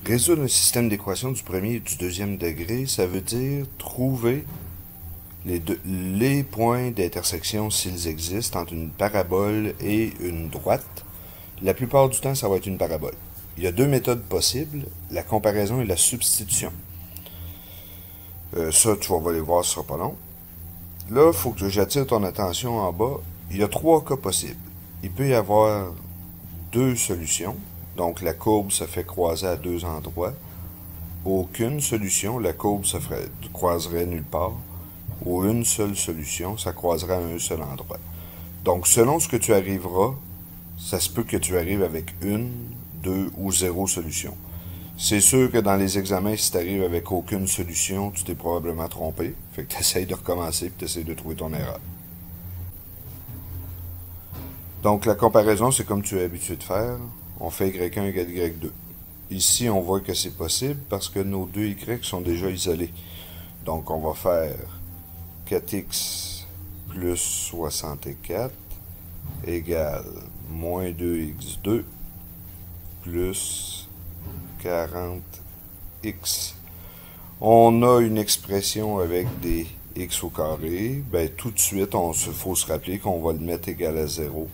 Résoudre un système d'équations du premier et du deuxième degré, ça veut dire trouver les points d'intersection s'ils existent entre une parabole et une droite. La plupart du temps, ça va être une parabole. Il y a deux méthodes possibles, la comparaison et la substitution. Ça, tu vas aller voir, ce sera pas long. Là, il faut que j'attire ton attention en bas. Il y a trois cas possibles. Il peut y avoir deux solutions. Donc, la courbe se fait croiser à deux endroits. Aucune solution, la courbe se croiserait nulle part. Ou une seule solution, ça croiserait à un seul endroit. Donc, selon ce que tu arriveras, ça se peut que tu arrives avec une, deux ou zéro solution. C'est sûr que dans les examens, si tu arrives avec aucune solution, tu t'es probablement trompé. Fait que tu essayes de recommencer et tu essayes de trouver ton erreur. Donc, la comparaison, c'est comme tu es habitué de faire. On fait y1 égale y2. Ici, on voit que c'est possible parce que nos deux y sont déjà isolés. Donc, on va faire 4x plus 64 égale moins 2x2 plus 40x. On a une expression avec des x au carré. Ben, tout de suite, faut se rappeler qu'on va le mettre égal à 0.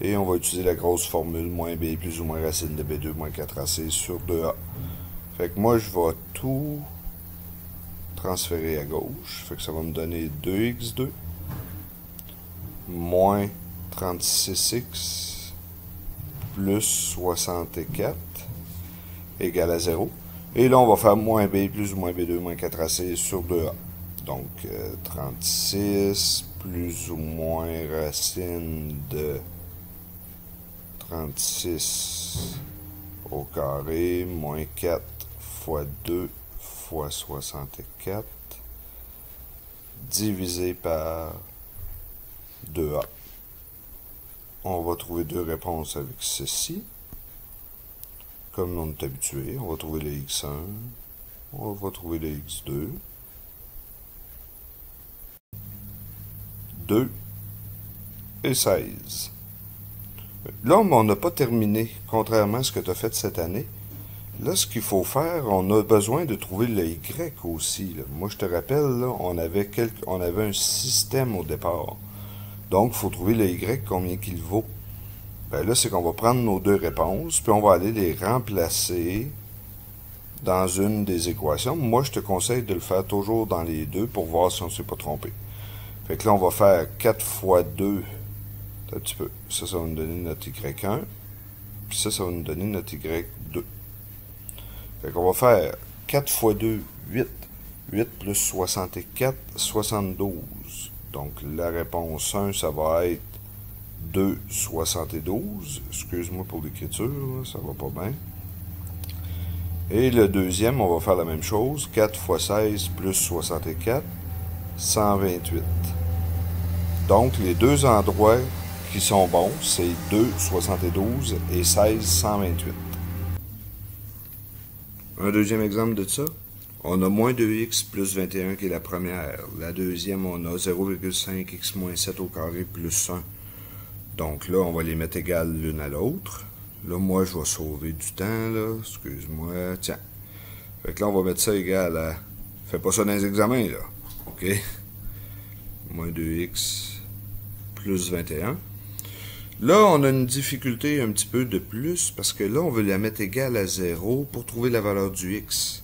Et on va utiliser la grosse formule moins b plus ou moins racine de b2 moins 4ac sur 2a. Fait que moi, je vais tout transférer à gauche. Fait que ça va me donner 2x2 moins 36x plus 64 égale à 0. Et là, on va faire moins b plus ou moins b2 moins 4ac sur 2a. Donc, 36 plus ou moins racine de 36 au carré moins 4 fois 2 fois 64 divisé par 2a. On va trouver deux réponses avec ceci. Comme on est habitué, on va trouver le x1, on va trouver le x2. 2 et 16. Là, on n'a pas terminé, contrairement à ce que tu as fait cette année. Là, ce qu'il faut faire, on a besoin de trouver le y aussi. Là. Moi, je te rappelle, là, on avait un système au départ. Donc, il faut trouver le y, combien qu'il vaut. Ben là, c'est qu'on va prendre nos deux réponses, puis on va aller les remplacer dans une des équations. Moi, je te conseille de le faire toujours dans les deux pour voir si on ne s'est pas trompé. Fait que là, on va faire 4 fois 2. Un petit peu. Ça va nous donner notre y1. Puis ça va nous donner notre y2. Fait qu'on va faire 4 fois 2, 8. 8 plus 64, 72. Donc, la réponse 1, ça va être 2,72. Excuse-moi pour l'écriture, ça va pas bien. Et le deuxième, on va faire la même chose. 4 fois 16 plus 64, 128. Donc, les deux endroits qui sont bons, c'est 2,72 et 16,128. Un deuxième exemple de ça. On a moins 2x plus 21 qui est la première. La deuxième, on a 0,5x moins 7 au carré plus 1. Donc là, on va les mettre égales l'une à l'autre. Là, moi, je vais sauver du temps, là. Excuse-moi. Tiens. Fait que là, on va mettre ça égal à... Fais pas ça dans les examens, là. OK? Moins 2x plus 21. Là, on a une difficulté un petit peu de plus parce que là, on veut la mettre égale à 0 pour trouver la valeur du x.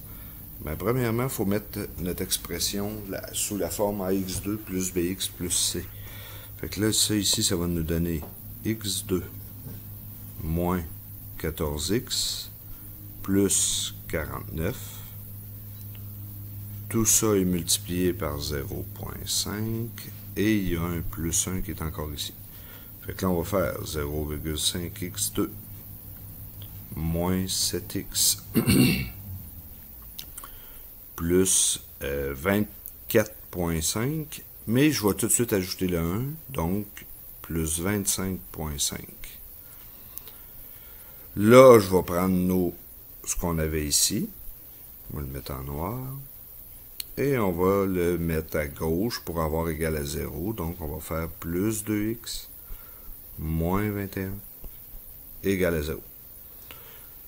Mais premièrement, il faut mettre notre expression sous la forme ax2 plus bx plus c. Fait que là, ça ici, ça va nous donner x2 moins 14x plus 49. Tout ça est multiplié par 0,5 et il y a un plus 1 qui est encore ici. Fait que là, on va faire 0,5x2 moins 7x plus 24,5. Mais je vais tout de suite ajouter le 1, donc plus 25,5. Là, je vais prendre ce qu'on avait ici. On va le mettre en noir. Et on va le mettre à gauche pour avoir égal à 0. Donc, on va faire plus 2x moins 21 égale à 0.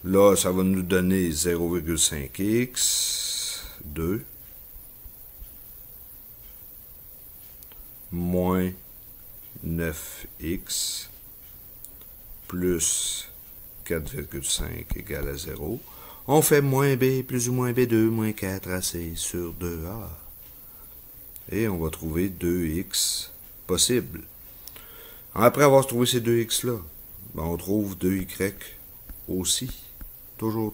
Là, ça va nous donner 0,5x, 2, moins 9x, plus 4,5 égale à 0. On fait moins b plus ou moins b2 moins 4ac sur 2a. Et on va trouver 2x possible. Après avoir trouvé ces 2x-là, ben on trouve 2y aussi. Toujours.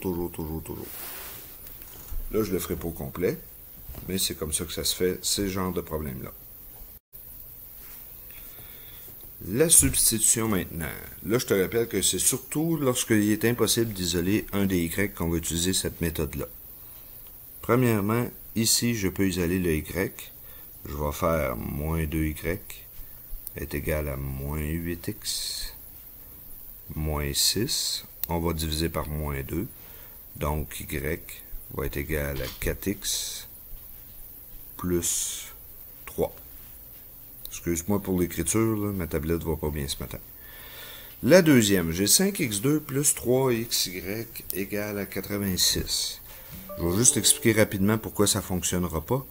Là, je le ferai pas au complet, mais c'est comme ça que ça se fait, ces genres de problèmes-là. La substitution maintenant. Là, je te rappelle que c'est surtout lorsqu'il est impossible d'isoler un des y qu'on va utiliser cette méthode-là. Premièrement, ici, je peux isoler le y. Je vais faire moins 2y est égal à moins 8x moins 6. On va diviser par moins 2. Donc, y va être égal à 4x plus 3. Excuse-moi pour l'écriture, ma tablette va pas bien ce matin. La deuxième, j'ai 5x2 plus 3xy égale à 86. Je vais juste expliquer rapidement pourquoi ça ne fonctionnera pas.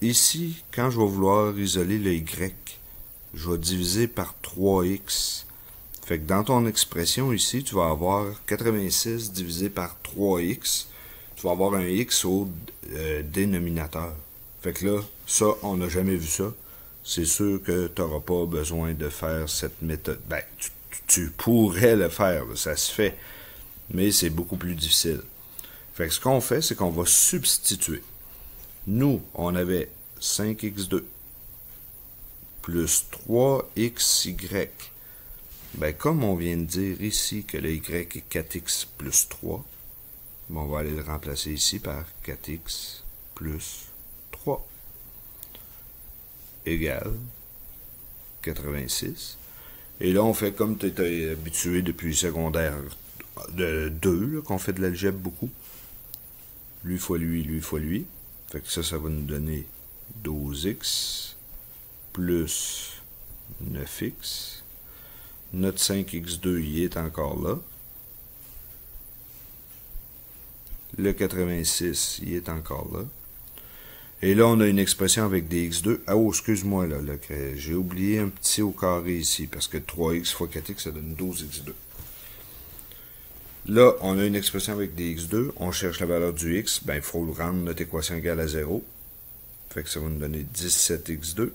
Ici, quand je vais vouloir isoler le y, je vais diviser par 3x. Fait que dans ton expression ici, tu vas avoir 86 divisé par 3x. Tu vas avoir un x au dénominateur. Fait que là, ça, on n'a jamais vu ça. C'est sûr que tu n'auras pas besoin de faire cette méthode. Ben, tu pourrais le faire, ça se fait, mais c'est beaucoup plus difficile. Fait que ce qu'on fait, c'est qu'on va substituer. Nous, on avait 5x2 plus 3xy. Ben, comme on vient de dire ici que le y est 4x plus 3, ben on va aller le remplacer ici par 4x plus 3 égale 86. Et là, on fait comme tu étais habitué depuis le secondaire de 2, qu'on fait de l'algèbre beaucoup. Lui fois lui, lui fois lui. Fait que ça va nous donner 12x plus 9x. Notre 5x2, il est encore là. Le 86, il est encore là. Et là, on a une expression avec des x2. Ah, oh, excuse-moi, là j'ai oublié un petit au carré ici, parce que 3x fois 4x, ça donne 12x2. Là, on a une expression avec des x2. On cherche la valeur du x. Ben, il faut rendre notre équation égale à 0. Fait que ça va nous donner 17x2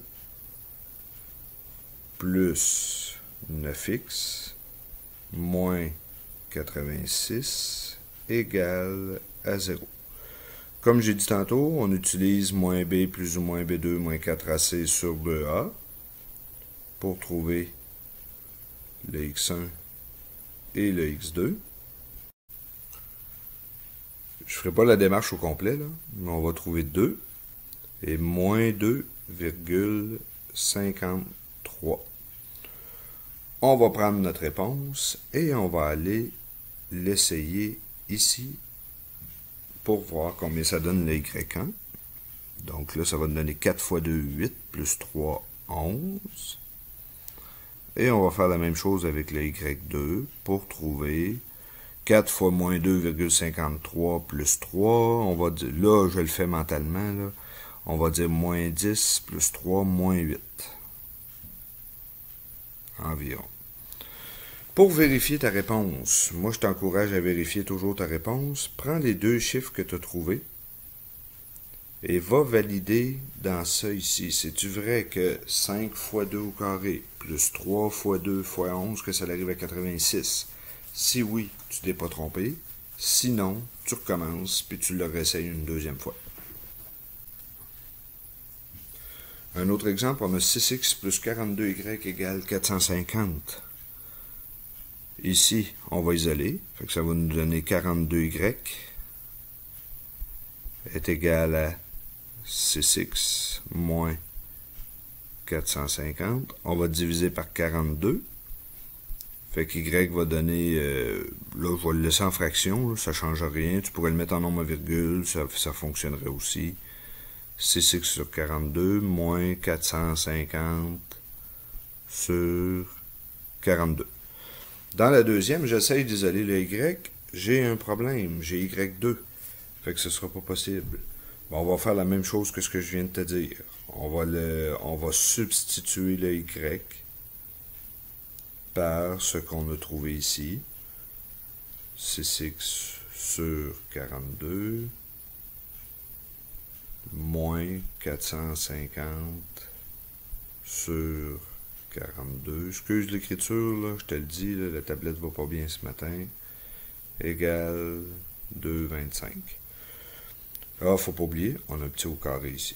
plus 9x moins 86 égale à 0. Comme j'ai dit tantôt, on utilise moins b plus ou moins b2 moins 4ac sur 2a pour trouver le x1 et le x2. Je ne ferai pas la démarche au complet, là, mais on va trouver 2 et moins 2,53. On va prendre notre réponse et on va aller l'essayer ici pour voir combien ça donne le y1. Donc là, ça va nous donner 4 fois 2, 8, plus 3, 11. Et on va faire la même chose avec le y2 pour trouver 4 fois moins 2,53 plus 3. On va dire, là, je le fais mentalement, là. On va dire moins 10 plus 3, moins 8. Environ. Pour vérifier ta réponse, moi je t'encourage à vérifier toujours ta réponse. Prends les deux chiffres que tu as trouvés et va valider dans ça ici. C'est-tu vrai que 5 fois 2 au carré plus 3 fois 2 fois 11, que ça arrive à 86? Si oui, tu t'es pas trompé. Sinon, tu recommences puis tu le réessayes une deuxième fois. Un autre exemple, on a 6x plus 42y égale 450. Ici, on va isoler. Fait que ça va nous donner 42y est égal à 6x moins 450. On va diviser par 42. Fait que y va donner... là, je vais le laisser en fraction. Là, ça ne change rien. Tu pourrais le mettre en nombre à virgule. Ça fonctionnerait aussi. 6x sur 42 moins 450 sur 42. Dans la deuxième, j'essaye d'isoler le y. j'ai un problème, j'ai Y2. Fait que ce sera pas possible. Bon, on va faire la même chose que ce que je viens de te dire. On va substituer le Y par ce qu'on a trouvé ici. 6x sur 42 moins 450 sur 42. Excuse l'écriture, là, je te le dis, là, la tablette va pas bien ce matin. Égale 2,25. Ah, faut pas oublier, on a un petit au carré ici.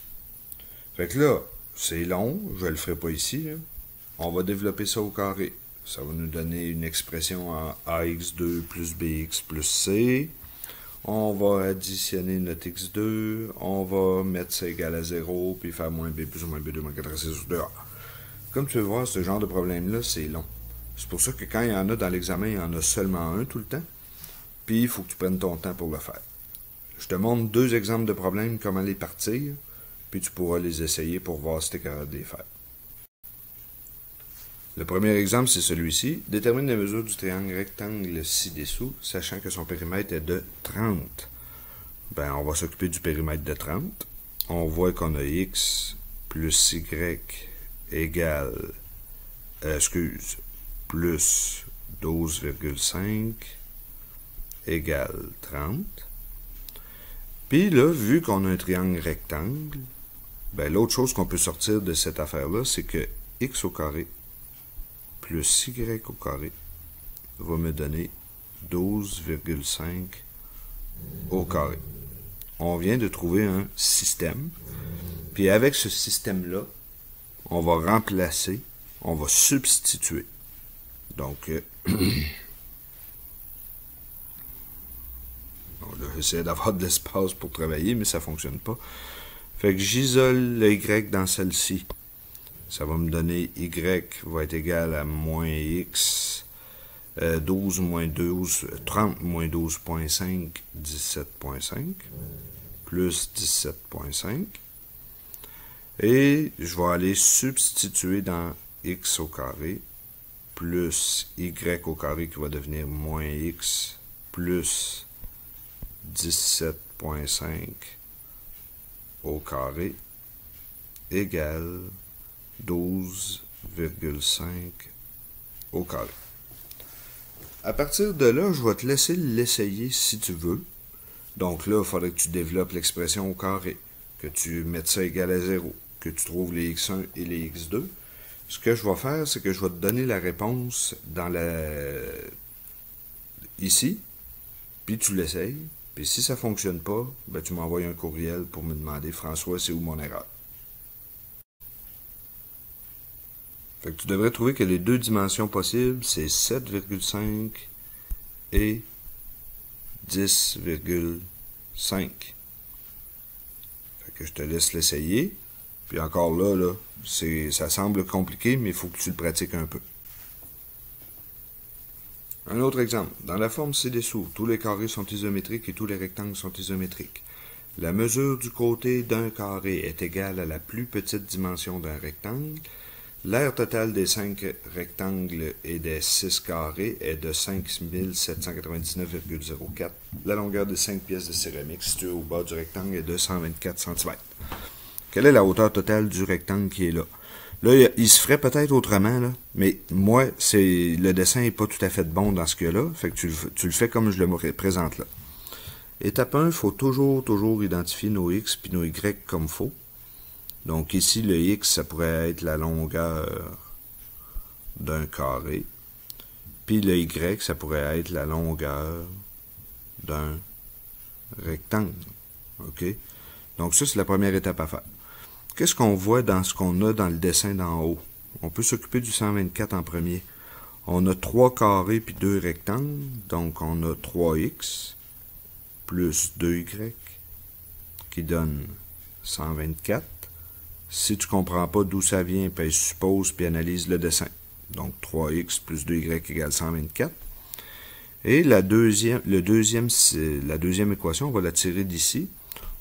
Fait que là, c'est long, je le ferai pas ici, là. On va développer ça au carré. Ça va nous donner une expression en ax2 plus bx plus c. On va additionner notre x2. On va mettre ça égal à 0, puis faire moins b plus ou moins b2 moins 4c sur 2a. Comme tu peux voir, ce genre de problème-là, c'est long. C'est pour ça que quand il y en a dans l'examen, il y en a seulement un tout le temps. Puis il faut que tu prennes ton temps pour le faire. Je te montre 2 exemples de problèmes, comment les partir, puis tu pourras les essayer pour voir si tu es capable de les faire. Le premier exemple, c'est celui-ci. Détermine les mesures du triangle rectangle ci-dessous, sachant que son périmètre est de 30. Ben, on va s'occuper du périmètre de 30. On voit qu'on a x plus y égale, plus 12,5 égale 30. Puis là, vu qu'on a un triangle rectangle, ben, l'autre chose qu'on peut sortir de cette affaire-là, c'est que x au carré plus y au carré va me donner 12,5 au carré. On vient de trouver un système. Puis avec ce système-là, on va remplacer, on va substituer. Donc, j'essaie d'avoir de l'espace pour travailler, mais ça ne fonctionne pas. Fait que j'isole le y dans celle-ci. Ça va me donner y va être égal à moins x, 12 moins 12, 30 moins 12,5, 17,5, plus 17,5. Et je vais aller substituer dans x au carré, plus y au carré qui va devenir moins x, plus 17,5 au carré, égale 12,5 au carré. À partir de là, je vais te laisser l'essayer si tu veux. Donc là, il faudrait que tu développes l'expression au carré, que tu mettes ça égal à 0, que tu trouves les x1 et les x2. Ce que je vais faire, c'est que je vais te donner la réponse dans ici, puis tu l'essayes. Puis si ça ne fonctionne pas, ben tu m'envoies un courriel pour me demander « François, c'est où mon erreur? » Fait que tu devrais trouver que les deux dimensions possibles, c'est 7,5 et 10,5. Fait que je te laisse l'essayer. Puis encore là, ça semble compliqué, mais il faut que tu le pratiques un peu. Un autre exemple. Dans la forme ci-dessous, tous les carrés sont isométriques et tous les rectangles sont isométriques. La mesure du côté d'un carré est égale à la plus petite dimension d'un rectangle. L'aire totale des 5 rectangles et des 6 carrés est de 5799,04. La longueur des 5 pièces de céramique situées au bas du rectangle est de 124 cm. Quelle est la hauteur totale du rectangle qui est là? Là, il se ferait peut-être autrement, là, mais moi, le dessin n'est pas tout à fait bon dans ce cas-là, fait que tu le fais comme je le présente là. Étape 1, il faut toujours identifier nos x puis nos y comme il faut. Donc ici, le x, ça pourrait être la longueur d'un carré. Puis le y, ça pourrait être la longueur d'un rectangle. OK? Donc ça, c'est la première étape à faire. Qu'est-ce qu'on voit dans ce qu'on a dans le dessin d'en haut? On peut s'occuper du 124 en premier. On a 3 carrés puis 2 rectangles. Donc on a 3x plus 2y qui donne 124. Si tu ne comprends pas d'où ça vient, ben, suppose puis analyse le dessin. Donc 3x plus 2y égale 124. Et la deuxième équation, on va la tirer d'ici.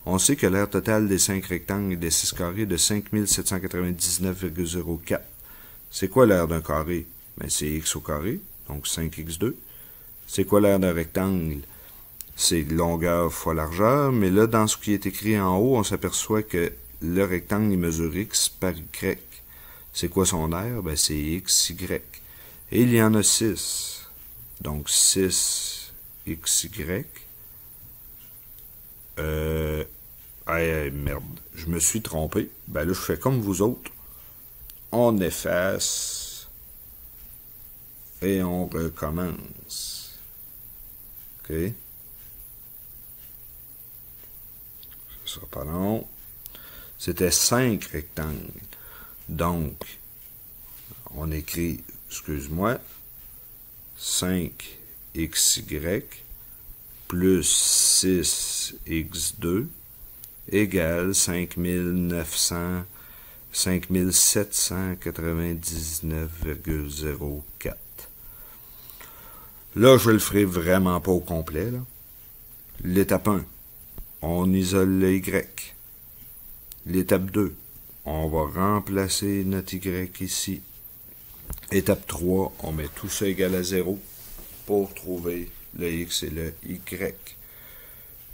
On sait que l'aire totale des 5 rectangles et des 6 carrés est de 5799,04. C'est quoi l'aire d'un carré? Ben, c'est x au carré, donc 5x2, C'est quoi l'aire d'un rectangle? C'est longueur fois largeur, mais là, dans ce qui est écrit en haut, on s'aperçoit que le rectangle, il mesure x par y. C'est quoi son aire? Ben, c'est x, y. Et il y en a 6. Donc, 6 x, y. Merde, je me suis trompé. Ben là, je fais comme vous autres. On efface. Et on recommence. OK? Ce sera pas long. C'était 5 rectangles. Donc, on écrit, excuse-moi, 5xy plus 6x2 égale 5799,04. Là, je le ferai vraiment pas au complet. L'étape 1, on isole le y. L'étape 2, on va remplacer notre y ici. Étape 3, on met tout ça égal à 0 pour trouver le x et le y.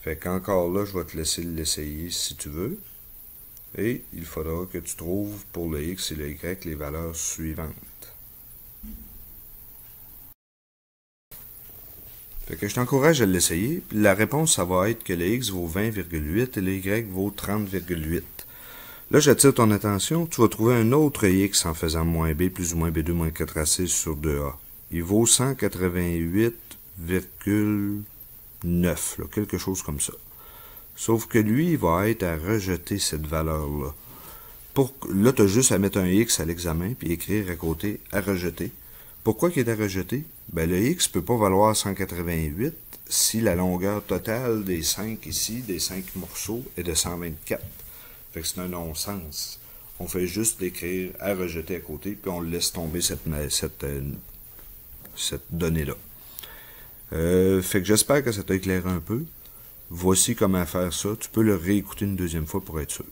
Fait qu'encore là, je vais te laisser l'essayer si tu veux. Et il faudra que tu trouves pour le x et le y les valeurs suivantes. Fait que je t'encourage à l'essayer. La réponse, ça va être que le x vaut 20,8 et le y vaut 30,8. Là, j'attire ton attention, tu vas trouver un autre x en faisant moins b plus ou moins b2 moins 4ac sur 2a. Il vaut 188,9, quelque chose comme ça. Sauf que lui, il va être à rejeter cette valeur-là. Là, tu as juste à mettre un x à l'examen, puis écrire à côté « à rejeter ». Pourquoi il est à rejeter? Ben, le x ne peut pas valoir 188 si la longueur totale des 5 ici, des 5 morceaux, est de 124. Fait que c'est un non-sens. On fait juste l'écrire à rejeter à côté, puis on laisse tomber cette donnée-là. Fait que j'espère que ça t'a éclairé un peu. Voici comment faire ça. Tu peux le réécouter une deuxième fois pour être sûr.